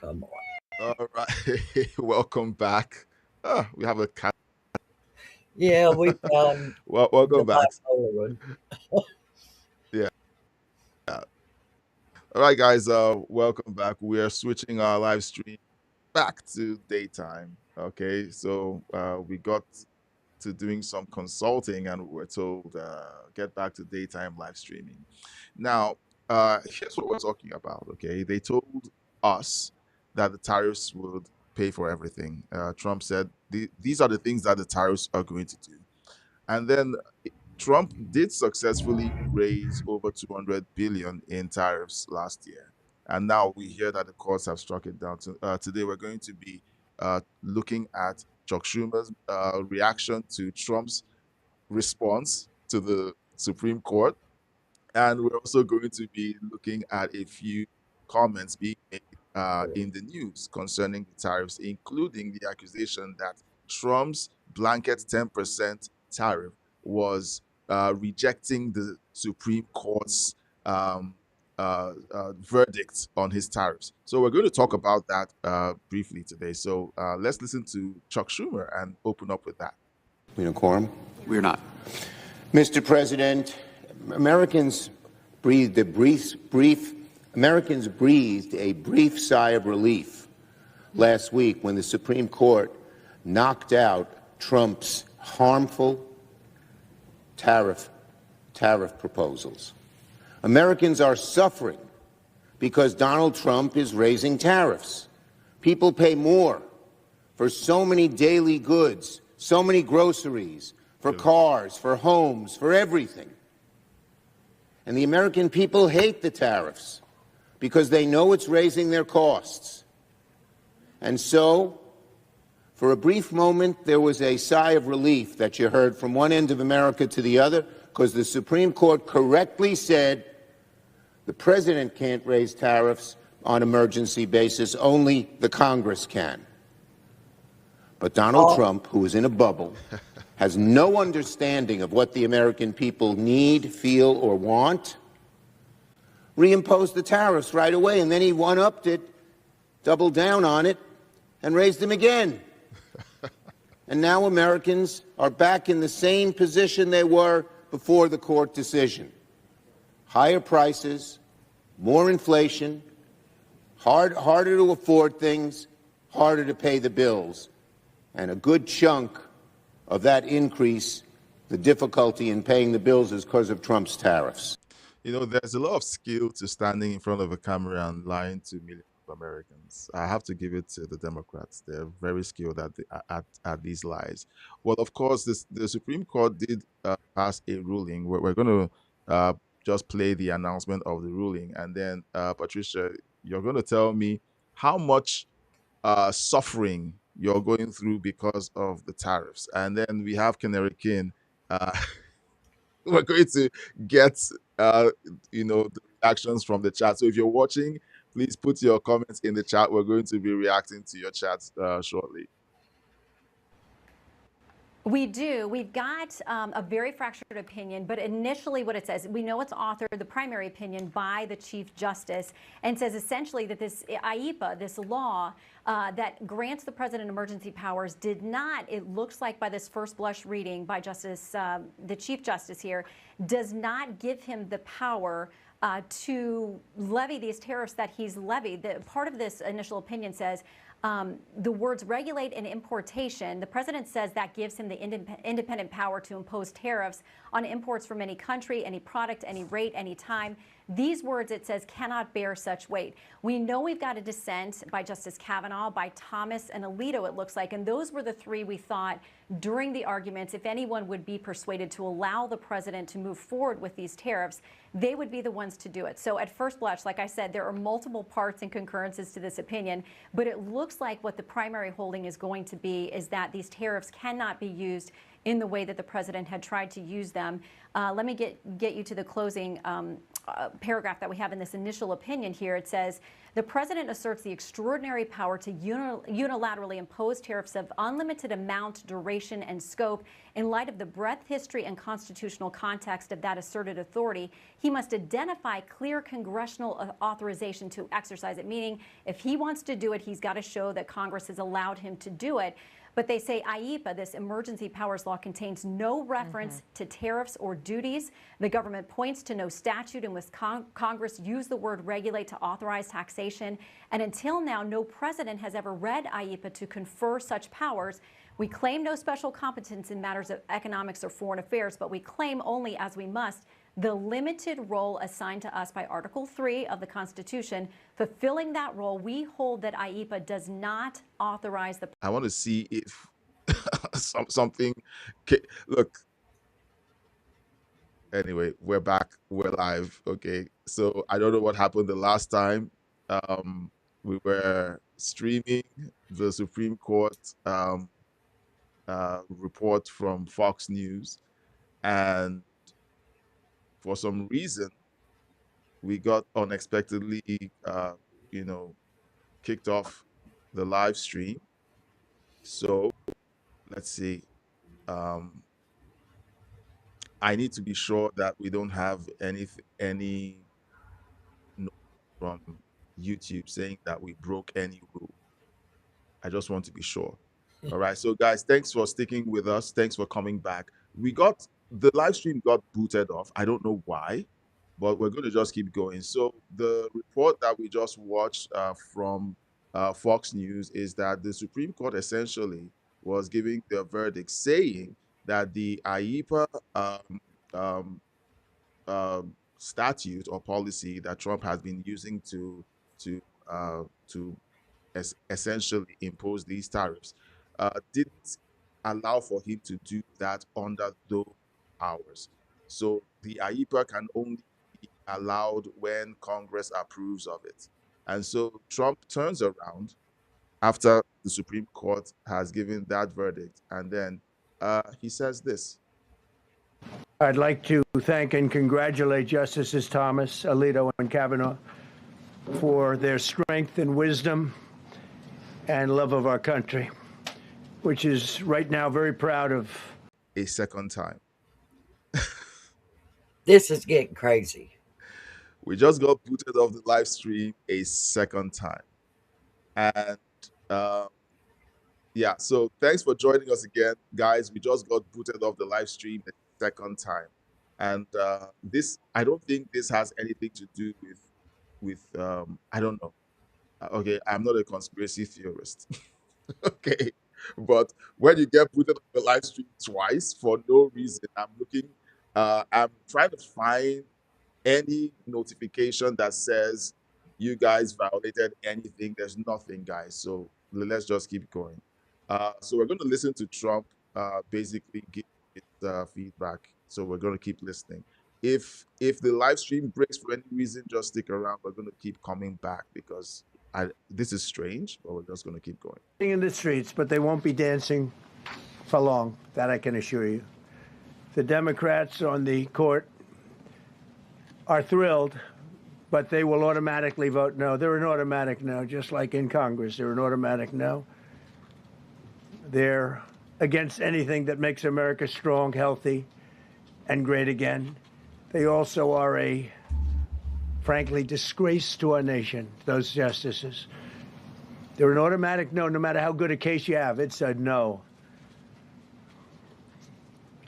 Come on. All right, welcome back. We have a cat. Yeah, we found Welcome back. Device Hollywood. Yeah. All right, guys. Welcome back. We are switching our live stream back to daytime. Okay, so we got to doing some consulting, and we're told get back to daytime live streaming. Now, here's what we're talking about. Okay, they told us that the tariffs would pay for everything. Trump said these are the things that the tariffs are going to do, and then Trump did successfully raise over 200 billion in tariffs last year. And now we hear that the courts have struck it down. Today, we're going to be looking at Chuck Schumer's reaction to Trump's response to the Supreme Court. And we're also going to be looking at a few comments being made in the news concerning the tariffs, including the accusation that Trump's blanket 10% tariff was rejecting the Supreme Court's verdict on his tariffs. So we're going to talk about that briefly today. So let's listen to Chuck Schumer and open up with that. We in quorum? We're not. Mr. President, Americans breathed a brief sigh of relief last week when the Supreme Court knocked out Trump's harmful tariff proposals. Americans are suffering because Donald Trump is raising tariffs. People pay more for so many daily goods, so many groceries, for cars, for homes, for everything. And the American people hate the tariffs because they know it's raising their costs. And so, for a brief moment, there was a sigh of relief that you heard from one end of America to the other, because the Supreme Court correctly said the president can't raise tariffs on emergency basis, only the Congress can. But Donald Trump, who is in a bubble, has no understanding of what the American people need, feel, or want, reimposed the tariffs right away, and then he one-upped it, doubled down on it, and raised them again. And now Americans are back in the same position they were before the court decision. Higher prices, more inflation, harder to afford things, harder to pay the bills. And a good chunk of that increase, the difficulty in paying the bills, is because of Trump's tariffs. You know, there's a lot of skill to standing in front of a camera and lying to millions of Americans. I have to give it to the Democrats. They're very skilled at these lies. Well, of course, the Supreme Court did pass a ruling. We're going to just play the announcement of the ruling. And then, Patricia, you're going to tell me how much suffering you're going through because of the tariffs. And then we have Canary King. We're going to get the reactions from the chat. So if you're watching, please put your comments in the chat. We're going to be reacting to your chats shortly. We do. We've got a very fractured opinion, but initially what it says, we know it's authored, the primary opinion, by the Chief Justice, and says essentially that this IEPA, this law that grants the president emergency powers, did not, it looks like by this first blush reading by the Chief Justice here, does not give him the power to levy these tariffs that he's levied. Part of this initial opinion says, the words regulate and importation, the president says that gives him the independent power to impose tariffs on imports from any country, any product, any rate, any time. These words, it says, cannot bear such weight. We know we've got a dissent by Justice Kavanaugh, by Thomas and Alito, it looks like, and those were the three we thought during the arguments, if anyone would be persuaded to allow the president to move forward with these tariffs, they would be the ones to do it. So at first blush, like I said, there are multiple parts and concurrences to this opinion, but it looks like what the primary holding is going to be is that these tariffs cannot be used in the way that the president had tried to use them. Let me get you to the closing paragraph that we have in this initial opinion here. It says, the president asserts the extraordinary power to unilaterally impose tariffs of unlimited amount, duration, and scope. In light of the breadth, history, and constitutional context of that asserted authority, he must identify clear congressional authorization to exercise it, meaning if he wants to do it, he's got to show that Congress has allowed him to do it. But they say IEPA, this emergency powers law, contains no reference to tariffs or duties. The government points to no statute in which Congress used the word regulate to authorize taxation. And until now, no president has ever read IEPA to confer such powers. We claim no special competence in matters of economics or foreign affairs, but we claim only, as we must, the limited role assigned to us by Article 3 of the Constitution. Fulfilling that role, we hold that IEPA does not authorize the... I want to see if something... Look. Anyway, we're back. We're live. Okay. So I don't know what happened the last time. We were streaming the Supreme Court report from Fox News. And for some reason, we got unexpectedly, kicked off the live stream. So let's see. I need to be sure that we don't have any note from YouTube saying that we broke any rule. I just want to be sure. All right. So guys, thanks for sticking with us. Thanks for coming back. The live stream got booted off. I don't know why, but we're going to just keep going. So the report that we just watched from Fox News is that the Supreme Court essentially was giving their verdict saying that the IEPA statute or policy that Trump has been using to essentially impose these tariffs didn't allow for him to do that under those hours. So the IEPA can only be allowed when Congress approves of it. And so Trump turns around after the Supreme Court has given that verdict, and then he says this. I'd like to thank and congratulate Justices Thomas, Alito, and Kavanaugh for their strength and wisdom and love of our country, which is right now very proud of. A second time. This is getting crazy. We just got booted off the live stream a second time. And yeah, so thanks for joining us again, guys. We just got booted off the live stream a second time. And I don't think this has anything to do with I don't know. Okay, I'm not a conspiracy theorist. Okay, but when you get booted off the live stream twice for no reason, I'm trying to find any notification that says you guys violated anything. There's nothing, guys. So let's just keep going. So we're going to listen to Trump basically give his feedback. So we're going to keep listening. If the live stream breaks for any reason, just stick around. We're going to keep coming back because this is strange, but we're just going to keep going. In the streets, but they won't be dancing for long. That I can assure you. The Democrats on the court are thrilled, but they will automatically vote no. They're an automatic no, just like in Congress. They're an automatic no. They're against anything that makes America strong, healthy, and great again. They also are a, frankly, disgrace to our nation, those justices. They're an automatic no matter how good a case you have. It's a no.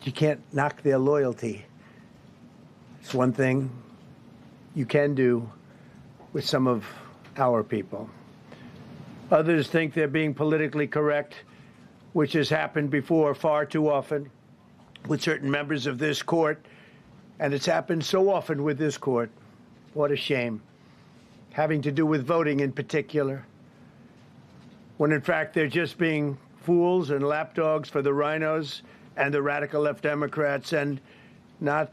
You can't knock their loyalty. It's one thing you can do with some of our people. Others think they're being politically correct, which has happened before far too often with certain members of this court, and it's happened so often with this court. What a shame. Having to do with voting in particular, when in fact they're just being fools and lapdogs for the rhinos and the radical left Democrats, and not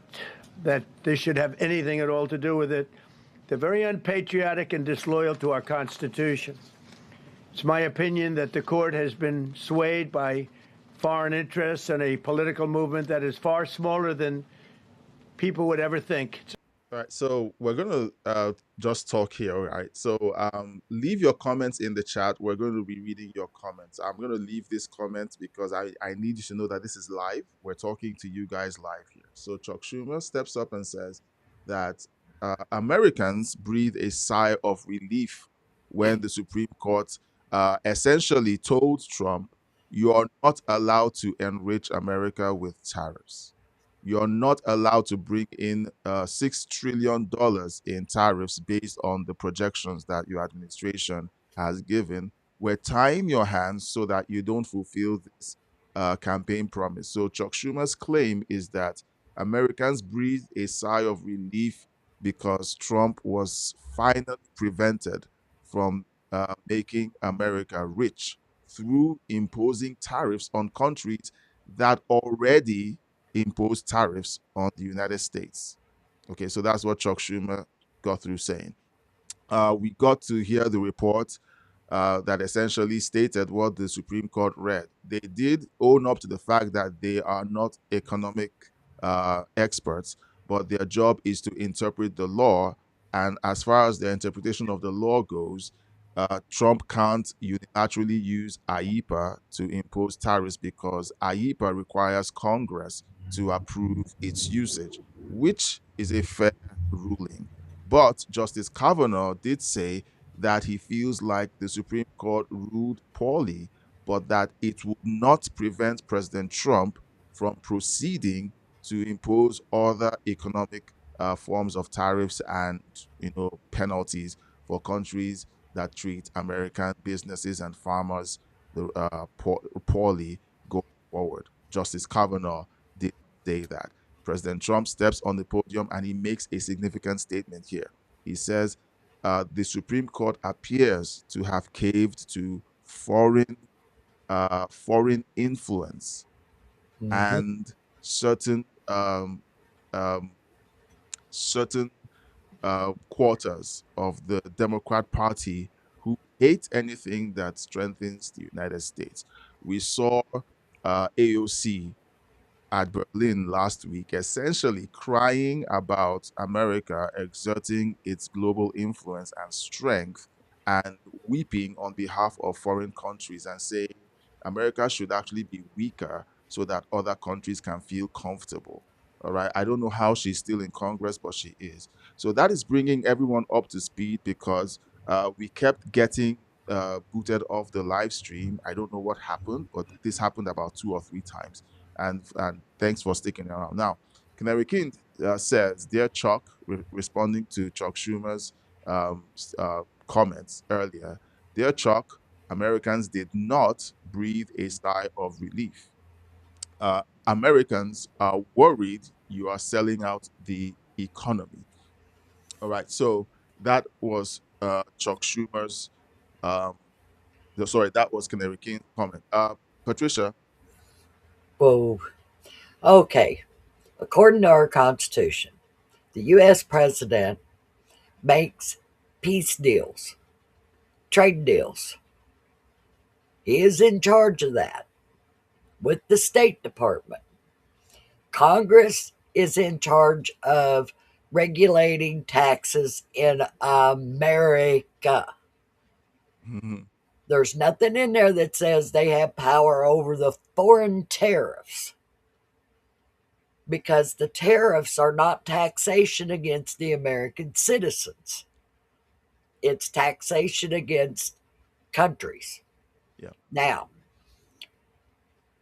that this should have anything at all to do with it. They're very unpatriotic and disloyal to our Constitution. It's my opinion that the court has been swayed by foreign interests and a political movement that is far smaller than people would ever think. All right, so we're gonna just talk here, all right? So leave your comments in the chat. We're going to be reading your comments. I'm gonna leave this comment because I need you to know that this is live. We're talking to you guys live here. So Chuck Schumer steps up and says that Americans breathe a sigh of relief when the Supreme Court essentially told Trump, "You are not allowed to enrich America with tariffs. You're not allowed to bring in $6 trillion in tariffs based on the projections that your administration has given. We're tying your hands so that you don't fulfill this campaign promise." So Chuck Schumer's claim is that Americans breathed a sigh of relief because Trump was finally prevented from making America rich through imposing tariffs on countries that already impose tariffs on the United States. Okay, so that's what Chuck Schumer got through saying. We got to hear the report that essentially stated what the Supreme Court read. They did own up to the fact that they are not economic experts, but their job is to interpret the law. And as far as the interpretation of the law goes, Trump can't unilaterally use AIPA to impose tariffs because AIPA requires Congress to approve its usage, which is a fair ruling. But Justice Kavanaugh did say that he feels like the Supreme Court ruled poorly, but that it would not prevent President Trump from proceeding to impose other economic forms of tariffs and penalties for countries that treat American businesses and farmers poorly going forward. Justice Kavanaugh did say that. President Trump steps on the podium and he makes a significant statement here. He says the Supreme Court appears to have caved to foreign influence and certain certain quarters of the Democrat Party who hate anything that strengthens the United States. We saw AOC at Berlin last week, essentially crying about America exerting its global influence and strength and weeping on behalf of foreign countries and saying America should actually be weaker so that other countries can feel comfortable. All right. I don't know how she's still in Congress, but she is. So that is bringing everyone up to speed because we kept getting booted off the live stream. I don't know what happened, but this happened about 2 or 3 times. And thanks for sticking around. Now, Canary King says, "Dear Chuck," responding to Chuck Schumer's comments earlier, "Dear Chuck, Americans did not breathe a sigh of relief. Americans are worried you are selling out the economy." All right, so that was Chuck Schumer's. That was Canary King's comment. Patricia. Whoa. Okay. According to our Constitution, the U.S. president makes peace deals, trade deals. He is in charge of that with the State Department. Congress is in charge of regulating taxes in America. Mhm. There's nothing in there that says they have power over the foreign tariffs because the tariffs are not taxation against the American citizens. It's taxation against countries. Yeah. Now,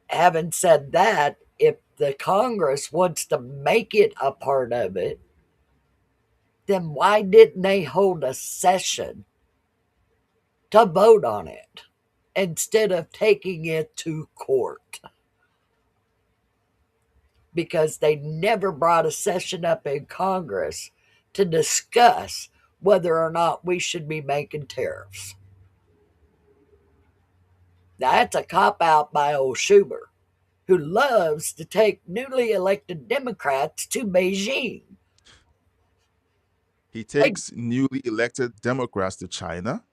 having said that, if the Congress wants to make it a part of it, then why didn't they hold a session to vote on it instead of taking it to court? Because they never brought a session up in Congress to discuss whether or not we should be making tariffs. Now, that's a cop out by old Schumer, who loves to take newly elected Democrats to Beijing. He takes newly elected Democrats to China.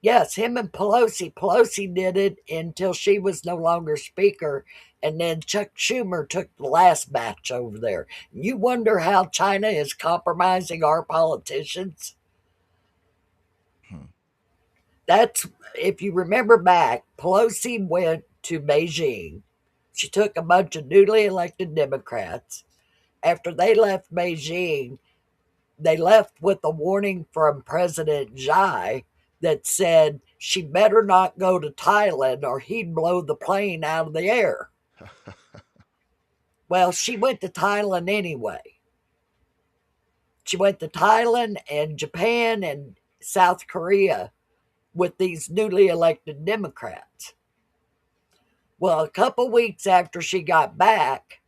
Yes, him and Pelosi. Pelosi did it until she was no longer Speaker, And then Chuck Schumer took the last batch over there. You wonder how China is compromising our politicians? Hmm. That's, if you remember back, Pelosi went to Beijing. She took a bunch of newly elected Democrats. After they left Beijing, they left with a warning from President Xi that said she better not go to Thailand or he'd blow the plane out of the air. Well, she went to Thailand anyway. She went to Thailand and Japan and South Korea with these newly elected Democrats. Well, a couple weeks after she got back,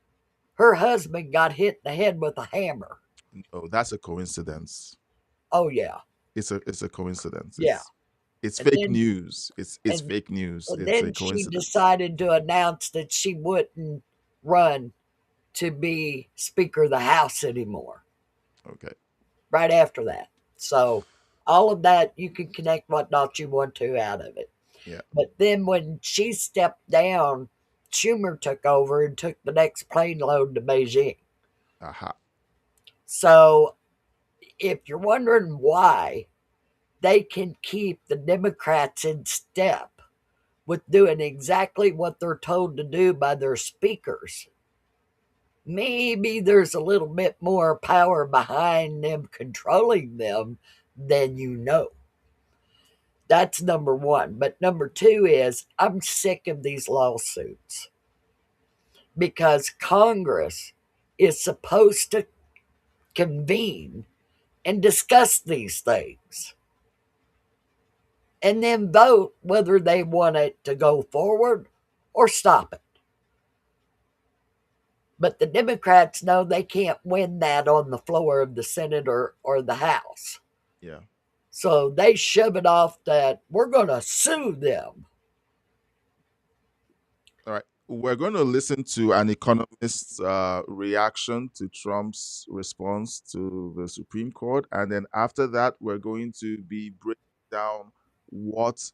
her husband got hit in the head with a hammer. No, that's a coincidence. Oh yeah, It's a coincidence. yeah. It's And fake then news. It's and fake news. and It's a then she coincidence. decided to announce that she wouldn't run to be Speaker of the House anymore. Okay. Right after that, so all of that you can connect what dots you want to out of it. Yeah. But then when she stepped down, Schumer took over and took the next plane load to Beijing. Aha. So if you're wondering why they can keep the Democrats in step with doing exactly what they're told to do by their speakers, maybe there's a little bit more power behind them controlling them than you know. That's number one. But number two is I'm sick of these lawsuits because Congress is supposed to convene and discuss these things and then vote whether they want it to go forward or stop it. But the Democrats know they can't win that on the floor of the Senate or the House. Yeah. So they shove it off that we're going to sue them. All right. We're going to listen to an economist's reaction to Trump's response to the Supreme Court. And then after that, we're going to be breaking down what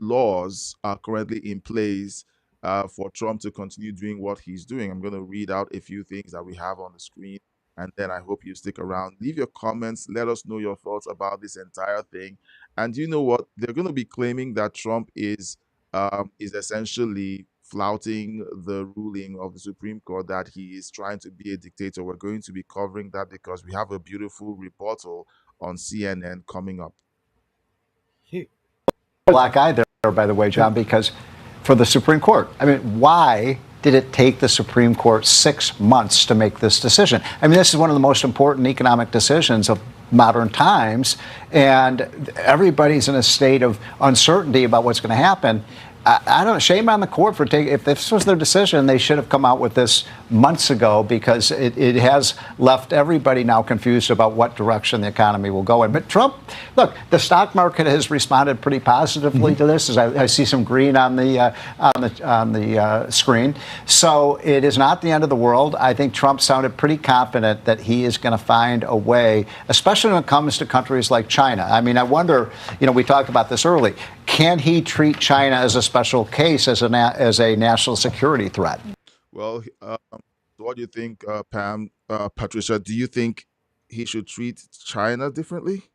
laws are currently in place for Trump to continue doing what he's doing. I'm going to read out a few things that we have on the screen. And then I hope you stick around. Leave your comments. Let us know your thoughts about this entire thing. And you know what? They're going to be claiming that Trump is essentially flouting the ruling of the Supreme Court that he is trying to be a dictator. We're going to be covering that because we have a beautiful rebuttal on CNN coming up. Black eye there, by the way, John, because for the Supreme Court, I mean, why did it take the Supreme Court 6 months to make this decision? I mean, this is one of the most important economic decisions of modern times, and everybody's in a state of uncertainty about what's going to happen. I don't know. Shame on the court for taking. If this was their decision, they should have come out with this months ago because it has left everybody now confused about what direction the economy will go in. But Trump, look, the stock market has responded pretty positively to this. As I see some green on the screen, so it is not the end of the world. I think Trump sounded pretty confident that he is going to find a way, especially when it comes to countries like China. I mean, I wonder. We talked about this early. Can he treat China as a special case, as a national security threat? Well, what do you think, Pam, Patricia? Do you think he should treat China differently?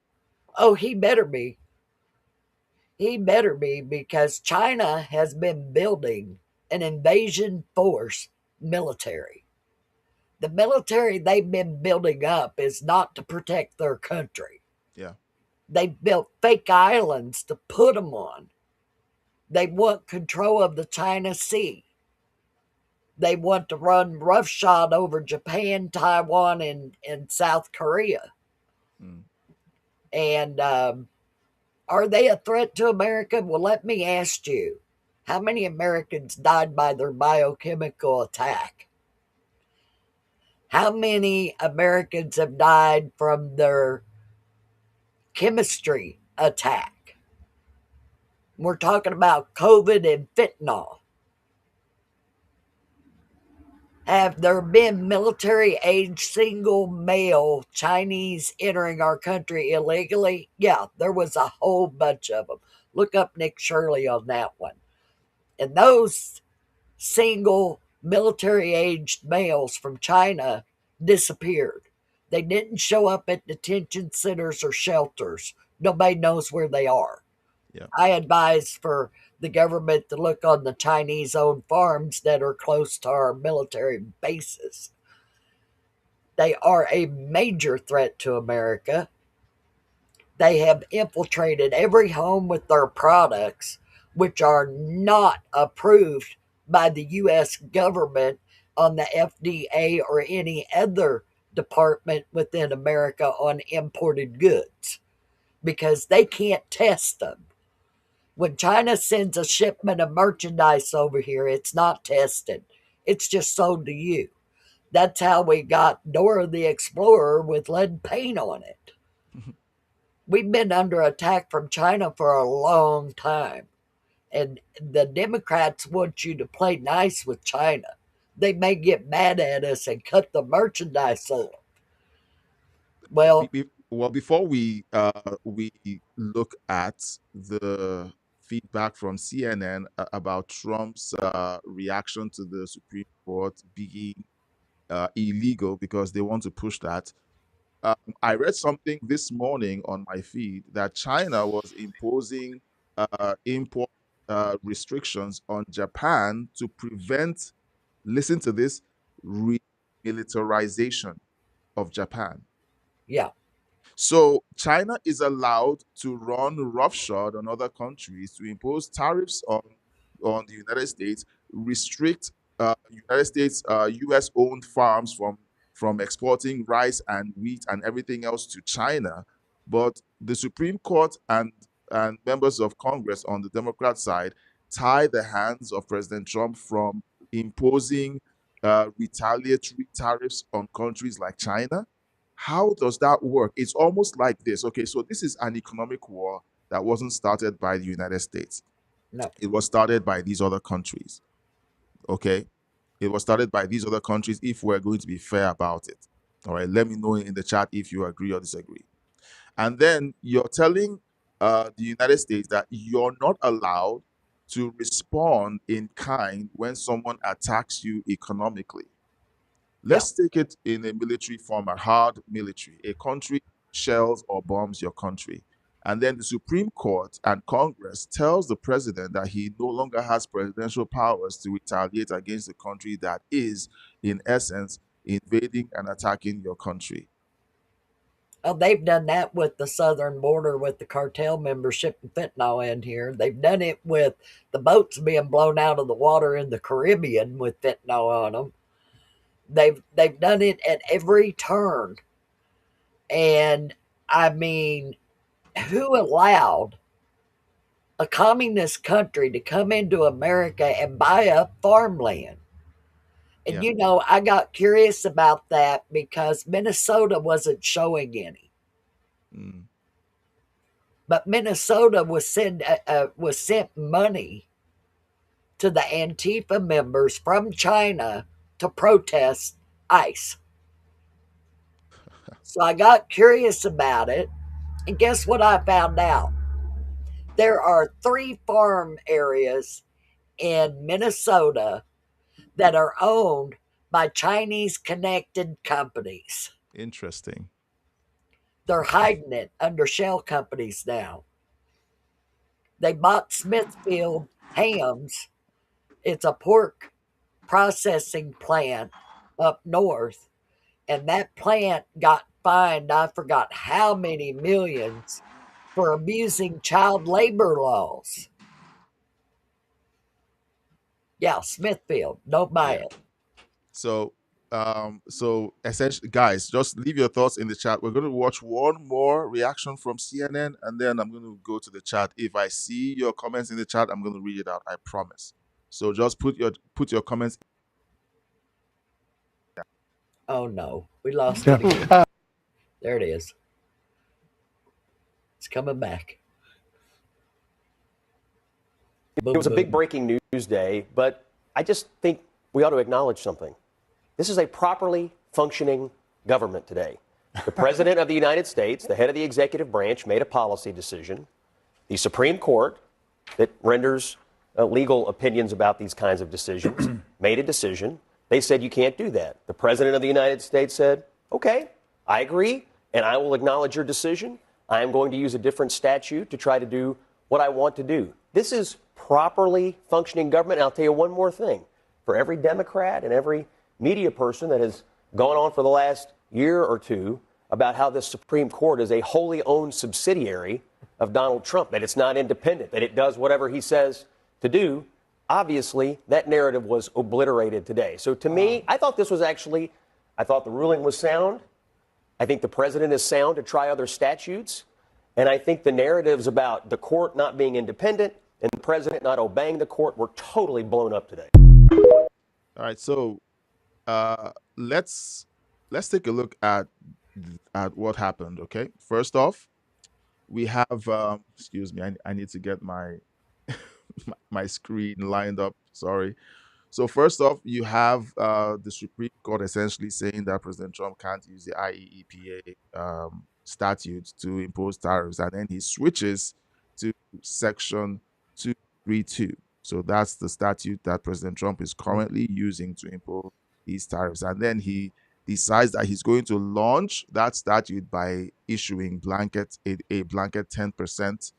Oh, he better be. He better be because China has been building an invasion force military. The military they've been building up is not to protect their country. Yeah. They built fake islands to put them on. They want control of the China Sea. They want to run roughshod over Japan, Taiwan, and South Korea. Mm. And are they a threat to America? Well, let me ask you, how many Americans died by their biochemical attack? How many Americans have died from their chemistry attack? We're talking about COVID and fentanyl. Have there been military age single male Chinese entering our country illegally? Yeah, there was a whole bunch of them. Look up Nick Shirley on that one. And those single military-aged males from China disappeared. They didn't show up at detention centers or shelters. Nobody knows where they are. Yeah. I advise for the government to look on the Chinese-owned farms that are close to our military bases. They are a major threat to America. They have infiltrated every home with their products, which are not approved by the U.S. government on the FDA or any other department within America on imported goods because they can't test them. When China sends a shipment of merchandise over here, it's not tested. It's just sold to you. That's how we got Dora the Explorer with lead paint on it. We've been under attack from China for a long time. And the Democrats want you to play nice with China. They may get mad at us and cut the merchandise off. Well, Well, before we look at the feedback from CNN about Trump's reaction to the Supreme Court being illegal because they want to push that. I read something this morning on my feed that China was imposing import restrictions on Japan to prevent, listen to this, remilitarization of Japan. yeah. So China is allowed to run roughshod on other countries to impose tariffs on the United States, restrict United States U.S. owned farms from exporting rice and wheat and everything else to China. But the Supreme Court and members of Congress on the Democrat side tie the hands of President Trump from imposing retaliatory tariffs on countries like China. How does that work? It's almost like this. Okay, so this is an economic war that wasn't started by the United States. No. It was started by these other countries. Okay? It was started by these other countries if we're going to be fair about it. All right, let me know in the chat if you agree or disagree. And then you're telling the United States that you're not allowed to respond in kind when someone attacks you economically. Let's take it in a military format, hard military. A country shells or bombs your country. And then the Supreme Court and Congress tells the president that he no longer has presidential powers to retaliate against the country that is, in essence, invading and attacking your country. Oh, they've done that with the southern border with the cartel membership and fentanyl in here. They've done it with the boats being blown out of the water in the Caribbean with fentanyl on them. They've done it at every turn. And I mean, who allowed a communist country to come into America and buy up farmland? And I got curious about that because Minnesota wasn't showing any. But Minnesota was sent money to the Antifa members from China to protest ICE. So I got curious about it, and guess what I found out? There are 3 farm areas in Minnesota that are owned by Chinese connected companies. Interesting. They're hiding it under shell companies now. They bought Smithfield Hams. It's a pork processing plant up north. And that plant got fined, I forgot how many millions, for abusing child labor laws. Yeah, Smithfield. Don't buy it. So essentially, guys, just leave your thoughts in the chat. We're going to watch one more reaction from CNN, and then I'm going to go to the chat. If I see your comments in the chat, I'm going to read it out. I promise. So just put your comments. Oh no, we lost it again. There it is. It's coming back. It was a big breaking news day, but I just think we ought to acknowledge something. This is a properly functioning government today. The President of the United States, the head of the executive branch, made a policy decision. The Supreme Court that renders legal opinions about these kinds of decisions, made a decision. They said you can't do that. The President of the United States said, okay, I agree, and I will acknowledge your decision. I am going to use a different statute to try to do what I want to do. This is properly functioning government. And I'll tell you one more thing. For every Democrat and every media person that has gone on for the last year or two about how the Supreme Court is a wholly owned subsidiary of Donald Trump, that it's not independent, that it does whatever he says to do, obviously that narrative was obliterated today. So to me, I thought the ruling was sound. I think the president is sound to try other statutes. And I think the narratives about the court not being independent and the president not obeying the court were totally blown up today. All right, so let's take a look at what happened. Okay, first off, we have excuse me, I need to get my my screen lined up. Sorry. So first off, you have the Supreme Court essentially saying that President Trump can't use the IEEPA statute to impose tariffs, and then he switches to Section 232. So that's the statute that President Trump is currently using to impose these tariffs, and then he decides that he's going to launch that statute by issuing a blanket 10%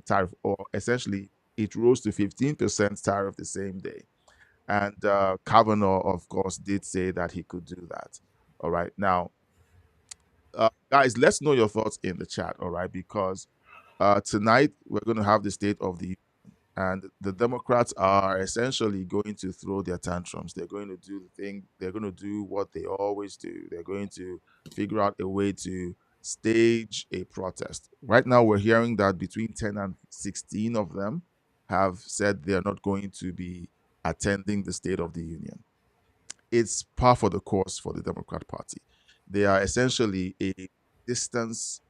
tariff, or essentially it rose to 15% tariff the same day. And Kavanaugh, of course, did say that he could do that. All right. Now, guys, let's know your thoughts in the chat. All right. Because tonight we're going to have the State of the Union. And the Democrats are essentially going to throw their tantrums. They're going to do the thing. They're going to do what they always do. They're going to figure out a way to stage a protest. Right now, we're hearing that between 10 and 16 of them have said they're not going to be attending the State of the Union. It's par for the course for the Democrat Party. They are essentially a distance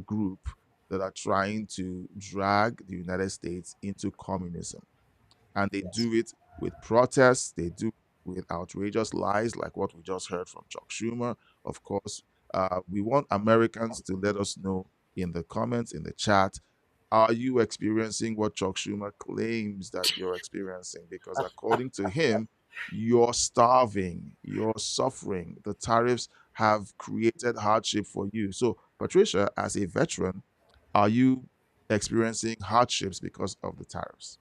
group that are trying to drag the United States into communism. And they do it with protests. They do it with outrageous lies like what we just heard from Chuck Schumer. Of course, we want Americans to let us know in the comments, in the chat, are you experiencing what Chuck Schumer claims that you're experiencing? Because according to him, you're starving, you're suffering. The tariffs have created hardship for you. So, Patricia, as a veteran, are you experiencing hardships because of the tariffs?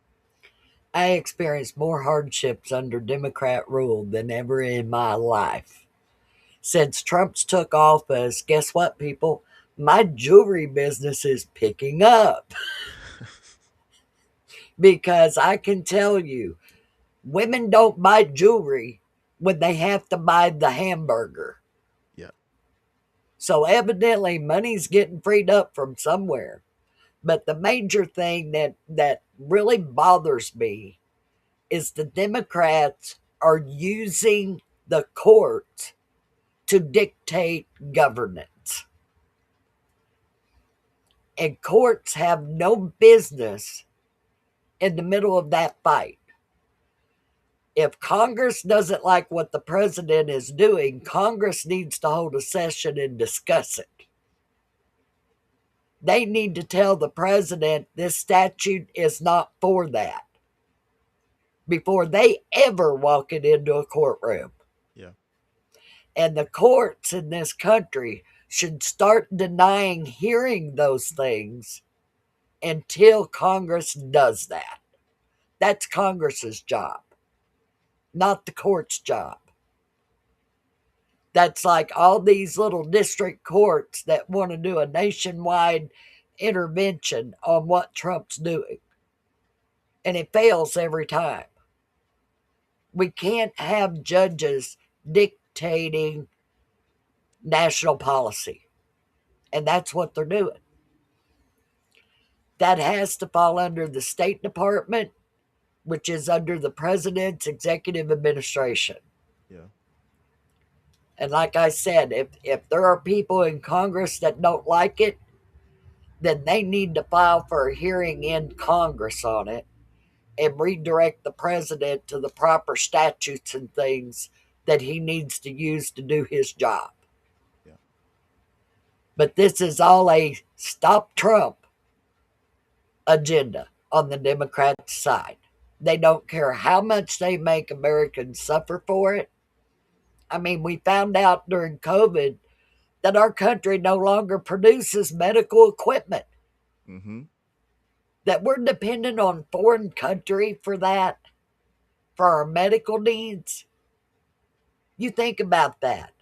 I experienced more hardships under Democrat rule than ever in my life. Since Trump's took office, guess what, people? My jewelry business is picking up. Because I can tell you, women don't buy jewelry when they have to buy the hamburger. Yeah. So evidently money's getting freed up from somewhere. But the major thing that really bothers me is the Democrats are using the court to dictate governance. And courts have no business in the middle of that fight. If Congress doesn't like what the president is doing, Congress needs to hold a session and discuss it. They need to tell the president this statute is not for that before they ever walk it into a courtroom. Yeah. And the courts in this country should start denying hearing those things until Congress does that. That's Congress's job, not the court's job. That's like all these little district courts that want to do a nationwide intervention on what Trump's doing. And it fails every time. We can't have judges dictating national policy. And that's what they're doing. That has to fall under the State Department, which is under the president's executive administration. Yeah. And like I said, if there are people in Congress that don't like it, then they need to file for a hearing in Congress on it and redirect the president to the proper statutes and things that he needs to use to do his job. Yeah. But this is all a stop Trump agenda on the Democrat side. They don't care how much they make Americans suffer for it. I mean, we found out during COVID that our country no longer produces medical equipment, Mm-hmm. that we're dependent on foreign country for that, for our medical needs. You think about that.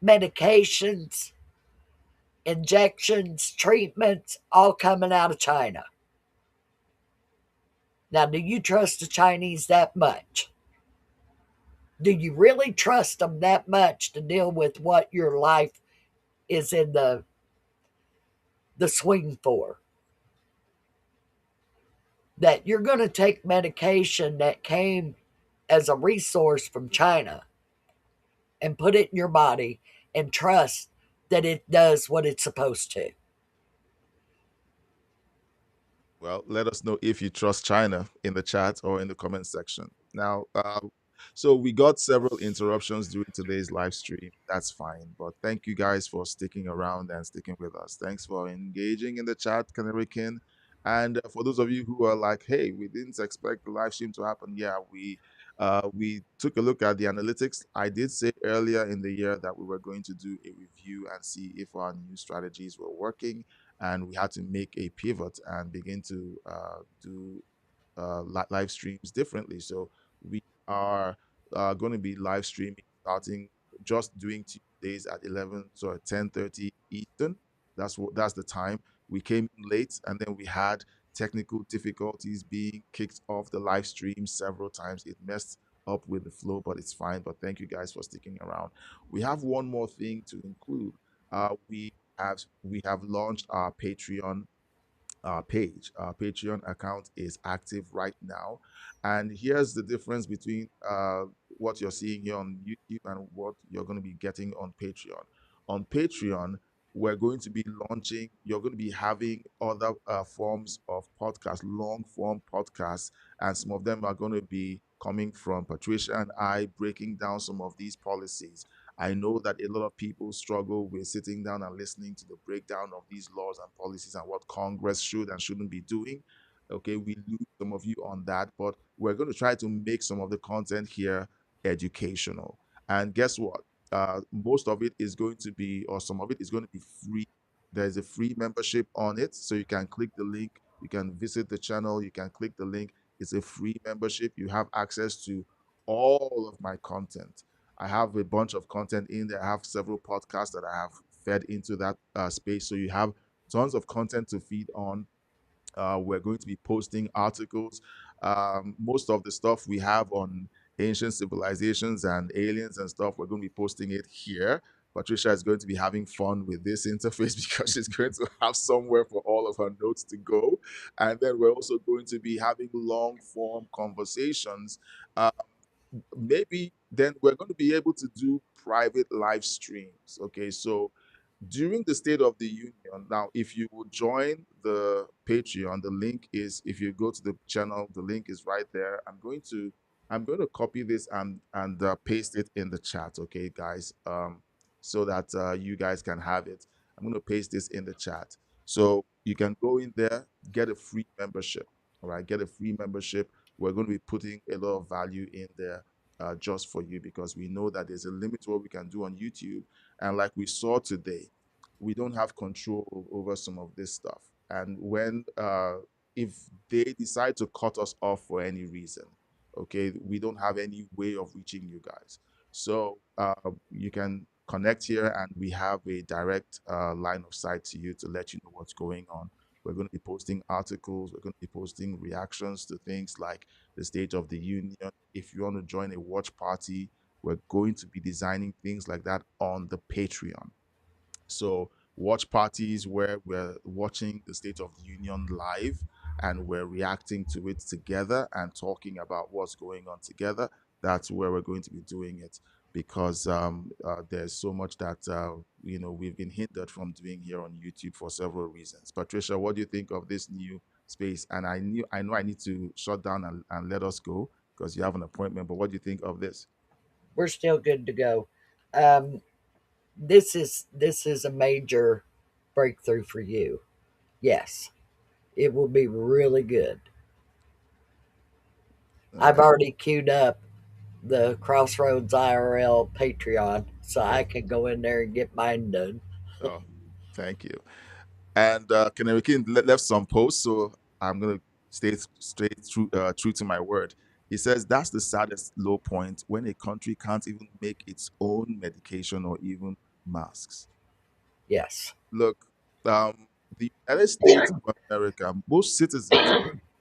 Medications, injections, treatments, all coming out of China. Now, do you trust the Chinese that much? Do you really trust them that much to deal with what your life is in the swing for? That you're going to take medication that came as a resource from China and put it in your body and trust that it does what it's supposed to. Well, let us know if you trust China in the chat or in the comment section. Now, so we got several interruptions during today's live stream. That's fine. But thank you guys for sticking around and sticking with us. Thanks for engaging in the chat, Canary King. And for those of you who are like, hey, we didn't expect the live stream to happen. Yeah, we took a look at the analytics. I did say earlier in the year that we were going to do a review and see if our new strategies were working, and we had to make a pivot and begin to do live streams differently. So we are going to be live streaming starting just doing Tuesdays at 11, so at 10:30 Eastern. That's the time. We came in late, and then we had technical difficulties being kicked off the live stream several times. It messed up with the flow, but it's fine. But thank you guys for sticking around. We have one more thing to include. We have launched our Patreon page. Our Patreon account is active right now. And here's the difference between what you're seeing here on YouTube and what you're going to be getting on Patreon. On Patreon, we're going to be launching, you're going to be having other forms of podcasts, long form podcasts, and some of them are going to be coming from Patricia and I breaking down some of these policies. I know that a lot of people struggle with sitting down and listening to the breakdown of these laws and policies and what Congress should and shouldn't be doing. Okay, we lose some of you on that, but we're going to try to make some of the content here educational. And guess what? Most of it is going to be, or some of it is going to be free. There's a free membership on it, so you can click the link, you can visit the channel, you can click the link. It's a free membership. You have access to all of my content. I have a bunch of content in there. I have several podcasts that I have fed into that space. So you have tons of content to feed on. We're going to be posting articles. Most of the stuff we have on ancient civilizations and aliens and stuff, we're going to be posting it here. Patricia is going to be having fun with this interface because she's going to have somewhere for all of her notes to go. And then we're also going to be having long form conversations. Maybe then we're going to be able to do private live streams. Okay, so during the State of the Union, now if you will join the Patreon, the link is, if you go to the channel, the link is right there. I'm going to copy this and paste it in the chat, okay, guys, so that you guys can have it. I'm going to paste this in the chat, so you can go in there, get a free membership. All right, get a free membership. We're going to be putting a lot of value in there just for you, because we know that there's a limit to what we can do on YouTube. And like we saw today, we don't have control over some of this stuff. And when, if they decide to cut us off for any reason, okay, we don't have any way of reaching you guys. So you can connect here, and we have a direct line of sight to you to let you know what's going on. We're going to be posting articles. We're going to be posting reactions to things like the State of the Union. If you want to join a watch party, we're going to be designing things like that on the Patreon. So watch parties where we're watching the State of the Union live and we're reacting to it together and talking about what's going on together. That's where we're going to be doing it, because there's so much that we've been hindered from doing here on YouTube for several reasons. Patricia, what do you think of this new space? And I know I need to shut down and let us go because you have an appointment, but what do you think of this? We're still good to go. This is a major breakthrough for you. Yes, it will be really good. I've Okay. already queued up the Crossroads IRL Patreon so I Oh, can go in there and get mine done. oh, thank you. And Canary King left some posts, so I'm gonna stay straight true to my word. He says that's the saddest low point when a country can't even make its own medication or even masks. Yes. Look, the United States of America, most citizens,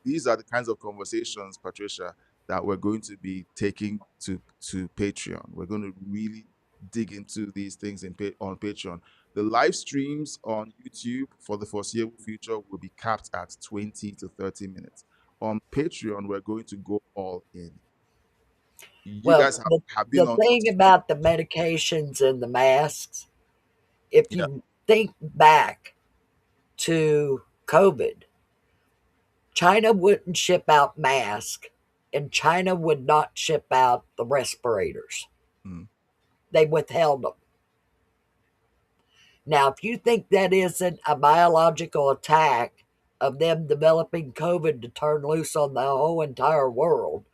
these are the kinds of conversations, Patricia, that we're going to be taking to Patreon. We're going to really dig into these things on Patreon. The live streams on YouTube for the foreseeable future will be capped at 20 to 30 minutes. On Patreon, we're going to go all in. You Well, guys have been the on thing this. about the medications and the masks, if Yeah. you think back to COVID, China wouldn't ship out masks and China would not ship out the respirators. Mm, They withheld them. Now, if you think that isn't a biological attack of them developing COVID to turn loose on the whole entire world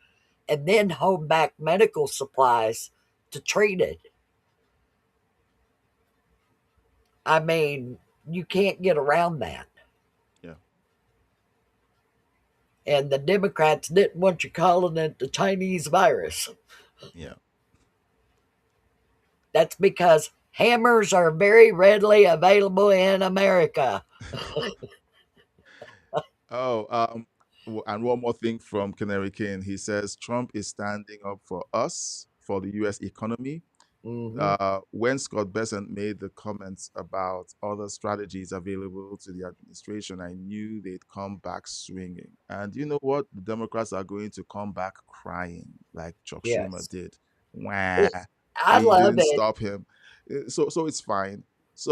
and then hold back medical supplies to treat it, I mean, you can't get around that. yeah. And the Democrats didn't want you calling it the Chinese virus. Yeah. That's because hammers are very readily available in America. Oh, and one more thing from Canary King. He says Trump is standing up for us, for the U.S. economy. Hmm. When Scott Bessent made the comments about other strategies available to the administration, I knew they'd come back swinging. And you know what? The Democrats are going to come back crying, like Chuck Schumer Yes. did. Wah, I we love didn't it. stop him. So it's fine.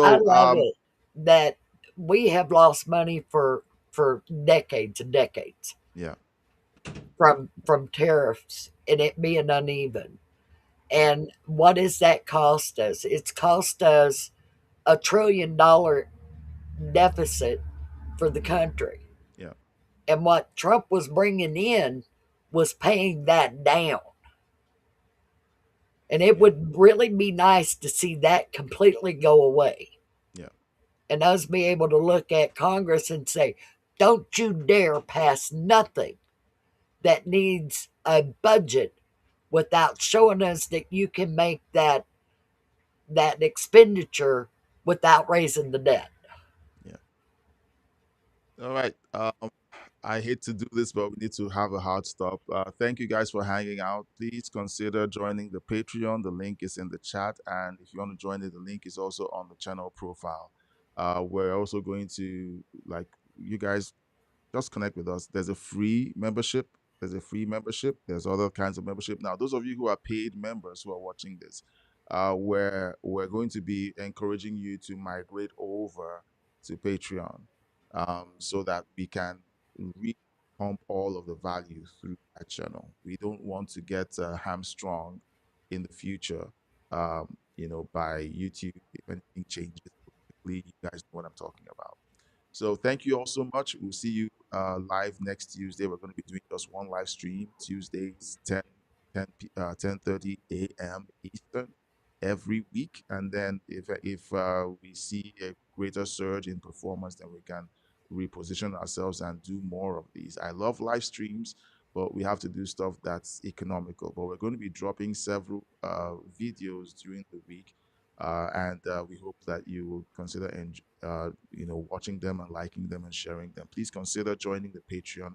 I So love it that we have lost money for decades and decades yeah, from tariffs and it being uneven. And what has that cost us? It's cost us $1 trillion deficit for the country. yeah, And what Trump was bringing in was paying that down. And it yeah, would really be nice to see that completely go away yeah, and us be able to look at Congress and say, don't you dare pass nothing that needs a budget without showing us that you can make that expenditure without raising the debt. yeah. All right. I hate to do this, but we need to have a hard stop. Thank you guys for hanging out. Please consider joining the Patreon. The link is in the chat. And if you want to join it, the link is also on the channel profile. We're also going to, like, you guys just connect with us. There's a free membership. There's other kinds of membership. Now, those of you who are paid members who are watching this, where we're going to be encouraging you to migrate over to Patreon, so that we can pump all of the value through that channel. We don't want to get hamstrung in the future, by YouTube if anything changes politically. You guys know what I'm talking about. So thank you all so much. We'll see you live next Tuesday. We're going to be doing just one live stream, Tuesdays, 10:30 a.m. Eastern every week. And then if we see a greater surge in performance, then we can reposition ourselves and do more of these. I love live streams, but we have to do stuff that's economical. But we're going to be dropping several videos during the week, and we hope that you will consider watching them and liking them and sharing them. Please consider joining the Patreon,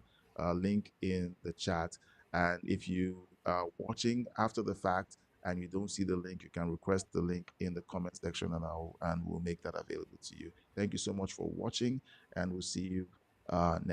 link in the chat. And if you are watching after the fact and you don't see the link, you can request the link in the comment section, and we'll make that available to you. Thank you so much for watching, and we'll see you next.